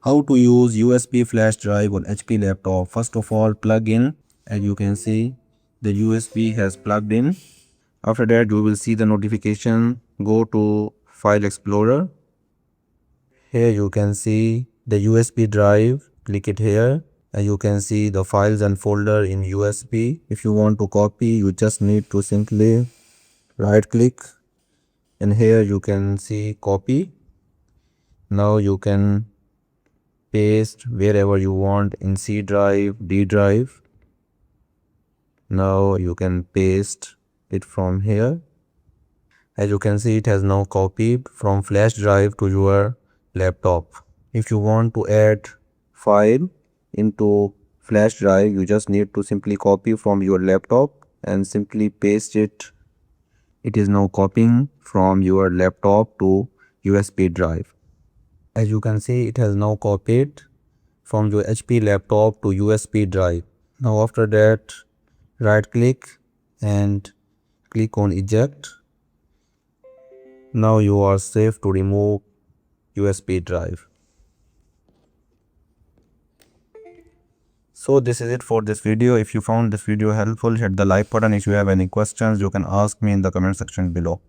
How to use USB flash drive on HP laptop. First of all, plug in. As you can see, the USB has plugged in. After that, you will see the notification. Go to File Explorer. Here you can see the USB drive. Click it here. And you can see the files and folder in USB. If you want to copy, you just need to simply right click, and here you can see copy. Now you can paste wherever you want in C drive, D drive. Now you can paste it from here. As you can see, it has now copied from flash drive to your laptop. If you want to add file into flash drive, you just need to simply copy from your laptop and simply paste it. It is now copying from your laptop to USB drive. As you can see, it has now copied from your HP laptop to USB drive. Now after that, right click and click on eject. Now you are safe to remove USB drive. So this is it for this video. If you found this video helpful, hit the like button. If you have any questions, you can ask me in the comment section below.